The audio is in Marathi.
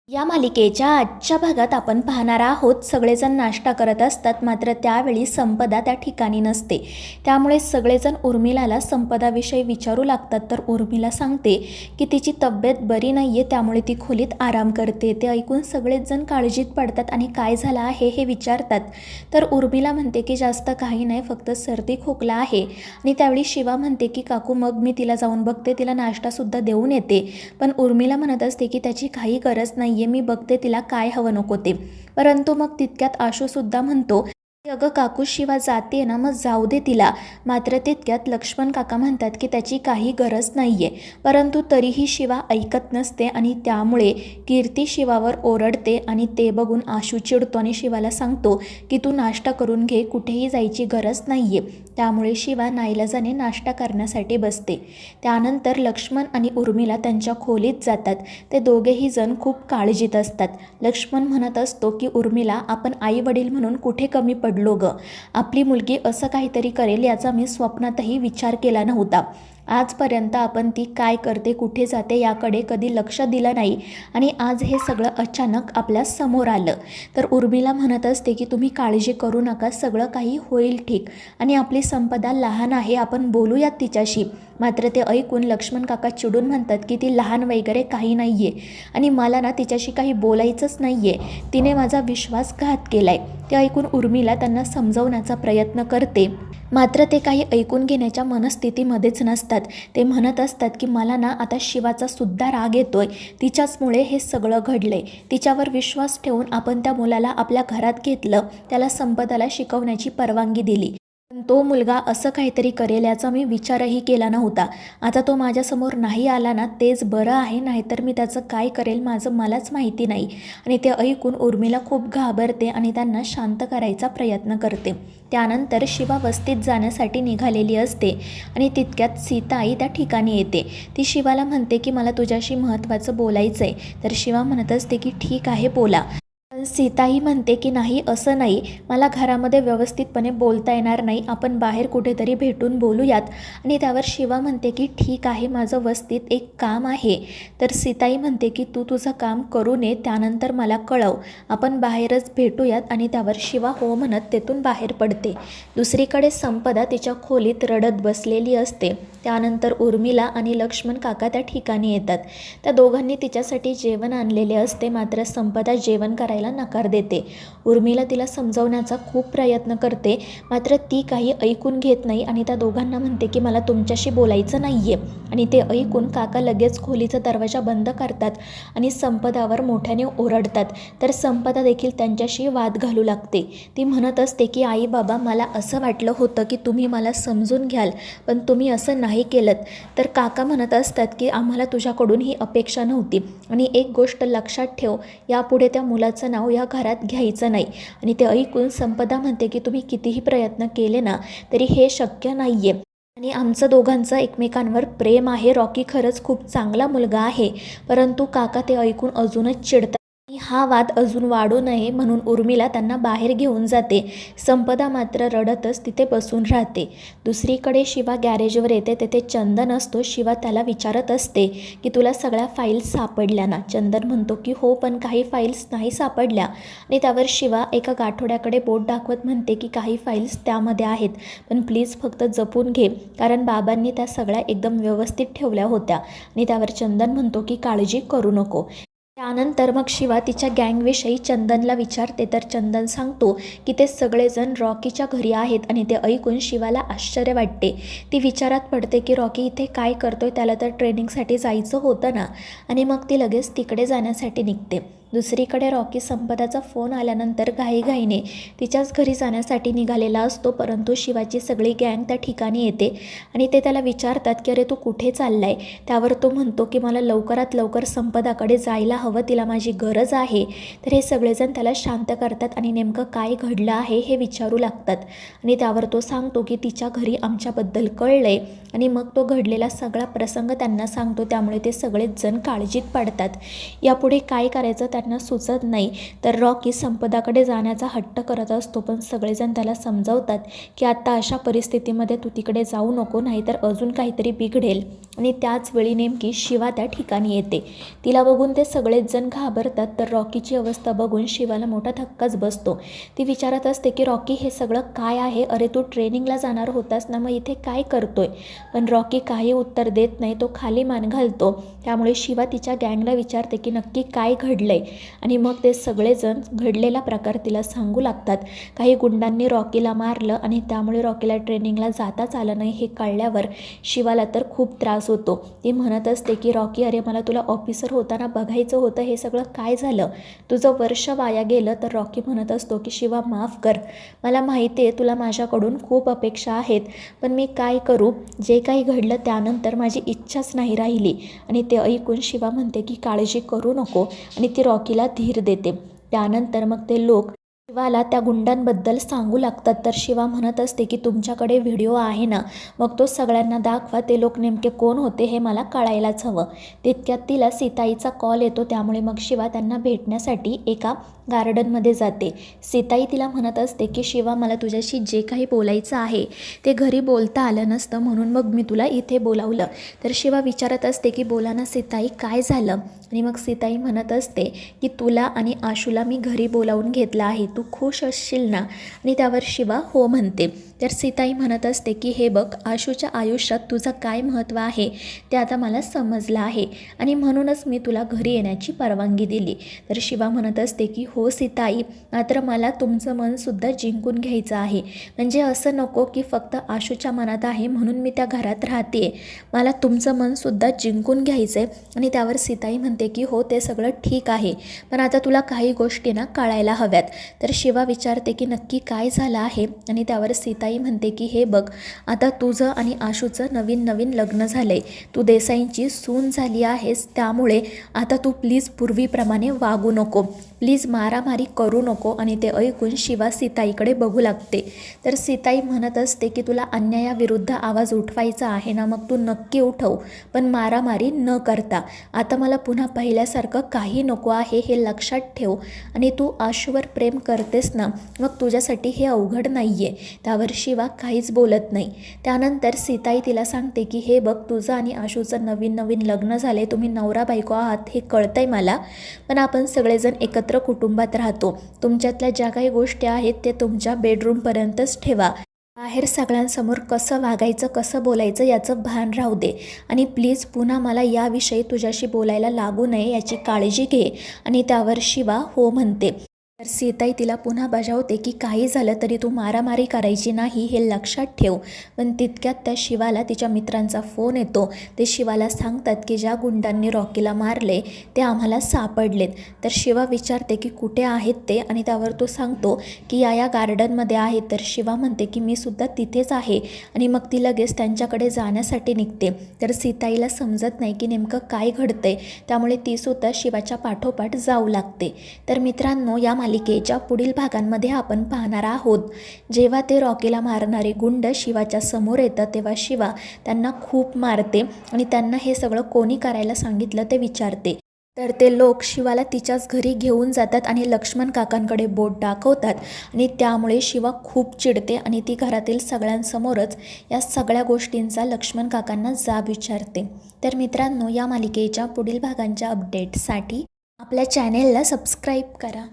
या मालिकेच्या आजच्या भागात आपण पाहणार आहोत. सगळेजण नाश्ता करत असतात, मात्र त्यावेळी संपदा त्या ठिकाणी नसते. त्यामुळे सगळेजण उर्मिलाला संपदाविषयी विचारू लागतात. तर उर्मिला सांगते की तिची तब्येत बरी नाही आहे, त्यामुळे ती खोलीत आराम करते. ते ऐकून सगळेच जण काळजीत पडतात आणि काय झालं आहे हे विचारतात. तर उर्मिला म्हणते की जास्त काही नाही, फक्त सर्दी खोकला आहे. आणि त्यावेळी शिवा म्हणते की काकू मग मी तिला जाऊन बघते, तिला नाश्तासुद्धा देऊन येते. पण उर्मिला म्हणत असते की त्याची काही गरज नाही, मी बघते तिला काय हवं नको ते. परंतु मग तितक्यात आशूसुद्धा म्हणतो, अगं काकू शिवा जाते ना, मग जाऊ दे तिला. मात्र तितक्यात लक्ष्मण काका म्हणतात की त्याची काही गरज नाही आहे. परंतु तरीही शिवा ऐकत नसते आणि त्यामुळे कीर्ती शिवावर ओरडते आणि ते बघून आशू चिडतो आणि शिवाला सांगतो की तू नाश्ता करून घे, कुठेही जायची गरज नाही आहे. त्यामुळे शिवा नाईलाजाने नाश्ता करण्यासाठी बसते. त्यानंतर लक्ष्मण आणि उर्मिला त्यांच्या खोलीत जातात. ते दोघेही जण खूप काळजीत असतात. लक्ष्मण म्हणत असतो की उर्मिला, आपण आई वडील म्हणून कुठे कमी पडलो ग. आपली मुलगी असं काहीतरी करेल याचा मी स्वप्नातही विचार केला नव्हता. आजपर्यंत आपण ती काय करते, कुठे जाते याकडे कधी लक्ष दिलं नाही आणि आज हे सगळं अचानक आपल्या समोर आलं. तर उर्मिला म्हणत असते की तुम्ही काळजी करू नका, सगळं काही होईल ठीक. आणि आपली संपदा लहान आहे, आपण बोलूयात तिच्याशी. मात्र ते ऐकून लक्ष्मण काका चिडून म्हणतात की ती लहान वगैरे काही नाही आहे आणि मला ना तिच्याशी काही बोलायचंच नाही आहे, तिने माझा विश्वासघात केला आहे. ते ऐकून उर्मिला त्यांना समजवण्याचा प्रयत्न करते, मात्र ते काही ऐकून घेण्याच्या मनस्थितीमध्येच नसतात. ते म्हणत असतात की मला ना आता शिवाचा सुद्धा राग येतोय, तिच्याचमुळे हे सगळं घडलंय. तिच्यावर विश्वास ठेवून आपण त्या मुलाला आपल्या घरात घेतलं, त्याला संपदाला शिकवण्याची परवानगी दिली. पण तो मुलगा असं काहीतरी करेल याचा मी विचारही केला नव्हता. आता तो माझ्यासमोर नाही आला ना, तेच बरं आहे, नाहीतर मी त्याचं काय करेल माझं मलाच माहिती नाही. आणि ते ऐकून उर्मिला खूप घाबरते आणि त्यांना शांत करायचा प्रयत्न करते. त्यानंतर शिवा वस्तीत जाण्यासाठी निघालेली असते आणि तितक्यात सीताई त्या ठिकाणी येते. ती शिवाला म्हणते की मला तुझ्याशी महत्त्वाचं बोलायचं आहे. तर शिवा म्हणत असते की ठीक आहे बोला. पण सीताही म्हणते की नाही, असं नाही, मला घरामध्ये व्यवस्थितपणे बोलता येणार नाही, आपण बाहेर कुठेतरी भेटून बोलूयात. आणि त्यावर शिवा म्हणते की ठीक आहे, माझं वस्तीत एक काम आहे. तर सीताई म्हणते की तू तुझं काम करू नये, त्यानंतर मला कळव, आपण बाहेरच भेटूयात. आणि त्यावर शिवा हो म्हणत तेथून बाहेर पडते. दुसरीकडे संपदा तिच्या खोलीत रडत बसलेली असते. त्यानंतर उर्मिला आणि लक्ष्मण काका त्या ठिकाणी येतात. त्या दोघांनी तिच्यासाठी जेवण आणलेले असते, मात्र संपदा जेवण करायला नकार देते. उर्मिला तिला समजवण्याचा खूप प्रयत्न करते, मात्र ती काही ऐकून घेत नाही आणि त्या दोघांना म्हणते की मला तुमच्याशी बोलायचं नाही आहे. आणि ते ऐकून काका लगेच खोलीचा दरवाजा बंद करतात आणि संपदावर मोठ्याने ओरडतात. तर संपदा देखील त्यांच्याशी वाद घालू लागते. ती म्हणत असते की आई बाबा, मला असं वाटलं होतं की तुम्ही मला समजून घ्याल, पण तुम्ही असं नाही केलं. तर काका म्हणत असतात की आम्हाला तुझ्याकडून ही अपेक्षा नव्हती. आणि एक गोष्ट लक्षात ठेव, यापुढे त्या मुलाचं नाव या घरात घ्यायचं नाही. आणि ते ऐकून संपदा म्हणते की तुम्ही कितीही प्रयत्न केले ना तरी हे शक्य नाही आहे. आणि आमचं दोघांचं एकमेकांवर प्रेम आहे, रॉकी खरंच खूप चांगला मुलगा आहे. परंतु काका ते ऐकून अजूनच चिडतात. हा वाद अजून वाढू नये म्हणून उर्मिला त्यांना बाहेर घेऊन जाते. संपदा मात्र रडतच तिथे बसून राहते. दुसरीकडे शिवा गॅरेजवर येते. तेथे चंदन असतो. शिवा त्याला विचारत असते की तुला सगळ्या फाईल्स सापडल्या ना. चंदन म्हणतो की हो, पण काही फाईल्स नाही सापडल्या. आणि त्यावर शिवा एका गाठोड्याकडे बोट दाखवत म्हणते की काही फाईल्स त्यामध्ये आहेत, पण प्लीज फक्त जपून घे, कारण बाबांनी त्या सगळ्या एकदम व्यवस्थित ठेवल्या होत्या. आणि त्यावर चंदन म्हणतो की काळजी करू नको. त्यानंतर मग शिवा तिच्या गँगविषयी चंदनला विचारते. तर चंदन सांगतो की ते सगळेजण रॉकीच्या घरी आहेत. आणि ते ऐकून शिवाला आश्चर्य वाटते. ती विचारात पडते की रॉकी इथे काय करतोय, त्याला तर ट्रेनिंगसाठी जायचं होतं ना. आणि मग ती लगेच तिकडे जाण्यासाठी निघते. दुसरीकडे रॉकी संपदाचा फोन आल्यानंतर घाईघाईने तिच्याच घरी जाण्यासाठी निघालेला असतो. परंतु शिवाची सगळी गँग त्या ठिकाणी येते आणि ते त्याला विचारतात की अरे तू कुठे चाललाय. त्यावर तो म्हणतो की मला लवकरात लवकर संपदाकडे जायला हवं, तिला माझी गरज आहे. तर हे सगळेजण त्याला शांत करतात आणि नेमकं काय घडलं आहे हे विचारू लागतात. आणि त्यावर तो सांगतो की तिच्या घरी आमच्याबद्दल कळलंय. आणि मग तो घडलेला सगळा प्रसंग त्यांना सांगतो. त्यामुळे ते सगळेच जण काळजीत पडतात. यापुढे काय करायचं त्यांना त्यांना सुचत नाही तर रॉकी संपदाकडे जाण्याचा हट्ट करत असतो, पण सगळेजण त्याला समजावतात की आता अशा परिस्थितीमध्ये तू तिकडे जाऊ नको, नाहीतर अजून काहीतरी बिघडेल. आणि त्याच वेळी नेमकी शिवा त्या ठिकाणी येते. तिला बघून ते सगळेच जण घाबरतात, तर रॉकीची अवस्था बघून शिवाला मोठा धक्काच बसतो. ती विचारत असते की रॉकी हे सगळं काय आहे? अरे तू ट्रेनिंगला जाणार होतास ना, मग इथे काय करतोय? पण रॉकी काही उत्तर देत नाही, तो खाली मान घालतो. त्यामुळे शिवा तिच्या गँगला विचारते की नक्की काय घडलंय, आणि मग ते सगळेजण घडलेला प्रकार तिला सांगू लागतात. काही गुंडांनी रॉकीला मारलं आणि त्यामुळे रॉकीला ट्रेनिंगला जाताच आलं नाही हे कळल्यावर शिवाला तर खूप त्रास होतो. ती म्हणत असते की रॉकी, अरे मला तुला ऑफिसर होताना बघायचं होतं, हे सगळं काय झालं? तुझं वर्ष वाया गेलं. तर रॉकी म्हणत असतो की शिवा माफ कर, मला माहिती आहे तुला माझ्याकडून खूप अपेक्षा आहेत, पण मी काय करू, जे काही घडलं त्यानंतर माझी इच्छाच नाही राहिली. आणि ते ऐकून शिवा म्हणते की काळजी करू नको, आणि ती रॉकीला धीर देते. त्यानंतर मग ते लोक शिवाला त्या गुंडांबद्दल सांगू लागतात. तर शिवा म्हणत असते की तुमच्याकडे व्हिडिओ आहे ना, मग तो सगळ्यांना दाखवा, ते लोक नेमके कोण होते हे मला कळायलाच हवं. तितक्यात तिला सीताईचा कॉल येतो. त्यामुळे मग शिवा त्यांना भेटण्यासाठी एका गार्डनमध्ये जाते. सीताई तिला म्हणत असते की शिवा, मला तुझ्याशी जे काही बोलायचं आहे ते घरी बोलता आलं नसतं, म्हणून मग मी तुला इथे बोलावलं. तर शिवा विचारत असते की बोला ना सीताई, काय झालं? आणि मग सीताई म्हणत असते की तुला आणि आशूला मी घरी बोलावून घेतलं आहे, तू खुश असशील ना? आणि त्यावर शिवा हो म्हणते. तर सीताई म्हणत असते की हे बघ, आशूच्या आयुष्यात तुझं काय महत्त्व आहे ते आता मला समजलं आहे, आणि म्हणूनच मी तुला घरी येण्याची परवानगी दिली. तर शिवा म्हणत असते की हो सीताई, मात्र मला तुमचं मनसुद्धा जिंकून घ्यायचं आहे. म्हणजे असं नको की फक्त आशूच्या मनात आहे म्हणून मी त्या घरात राहते, मला तुमचं मनसुद्धा जिंकून घ्यायचं आहे. आणि त्यावर सीताई म्हणते की हो ते सगळं ठीक आहे, पण आता तुला काही गोष्टी ना कळायला हव्यात. तर शिवा विचारते की नक्की काय झालं आहे? आणि त्यावर सीताई म्हणते की हे बघ, आता तुझं आणि आशूचं नवीन लग्न झालं आहे, तू देसाईंची सून झाली आहेस, त्यामुळे आता तू प्लीज पूर्वीप्रमाणे वागू नको, प्लीज मारामारी करू नको. आणि ते ऐकून शिवा सीताईकडे बघू लागते. तर सीताई म्हणत असते की तुला अन्यायाविरुद्ध आवाज उठवायचा आहे ना, मग तू नक्की उठव, पण मारामारी न करता. आता मला पुन्हा पहिल्यासारखं काही नको आहे हे लक्षात ठेव. आणि तू आशूवर प्रेम करतेस ना, मग तुझ्यासाठी हे अवघड नाही आहे. त्यावर शिवा काहीच बोलत नाही. त्यानंतर सीताई तिला सांगते की हे बघ, तुझं आणि आशूचं नवीन लग्न झाले, तुम्ही नवरा बायको आहात हे कळतंय मला, पण आपण सगळेजण एकत्र कुटुंबात राहतो. तुमच्यातल्या ज्या काही गोष्टी आहेत ते तुमच्या बेडरूमपर्यंतच ठेवा, बाहेर सगळ्यांसमोर कसं वागायचं, कसं बोलायचं याचं भान राहू दे. आणि प्लीज पुन्हा मला याविषयी तुझ्याशी बोलायला लागू नये याची काळजी घे. आणि त्यावर शिवा हो म्हणते. तर सीताई तिला पुन्हा बजावते की काही झालं तरी तू मारामारी करायची नाही हे लक्षात ठेव. पण तितक्यात त्या शिवाला तिच्या मित्रांचा फोन येतो. ते शिवाला सांगतात की ज्या गुंडांनी रॉकीला मारले ते आम्हाला सापडलेत. तर शिवा विचारते की कुठे आहेत ते, आणि त्यावर तो सांगतो की या गार्डनमध्ये आहेत. तर शिवा म्हणते की मी सुद्धा तिथेच आहे, आणि मग ती लगेच त्यांच्याकडे जाण्यासाठी निघते. तर सीताईला समजत नाही की नेमकं काय घडतंय, त्यामुळे ती सुद्धा शिवाच्या पाठोपाठ जाऊ लागते. तर मित्रांनो, या मालिकेच्या पुढील भागांमध्ये आपण पाहणार आहोत, जेव्हा ते रॉकीला मारणारे गुंड शिवाच्या समोर येतं तेव्हा शिवा त्यांना खूप मारते, आणि त्यांना हे सगळं कोणी करायला सांगितलं ते विचारते. तर ते लोक शिवाला तिच्याच घरी घेऊन जातात आणि लक्ष्मण काकांकडे बोट दाखवतात, आणि त्यामुळे शिवा खूप चिडते आणि ती घरातील सगळ्यांसमोरच या सगळ्या गोष्टींचा लक्ष्मण काकांना जाब विचारते. तर मित्रांनो, या मालिकेच्या पुढील भागांच्या अपडेटसाठी आपल्या चॅनेलला सबस्क्राईब करा.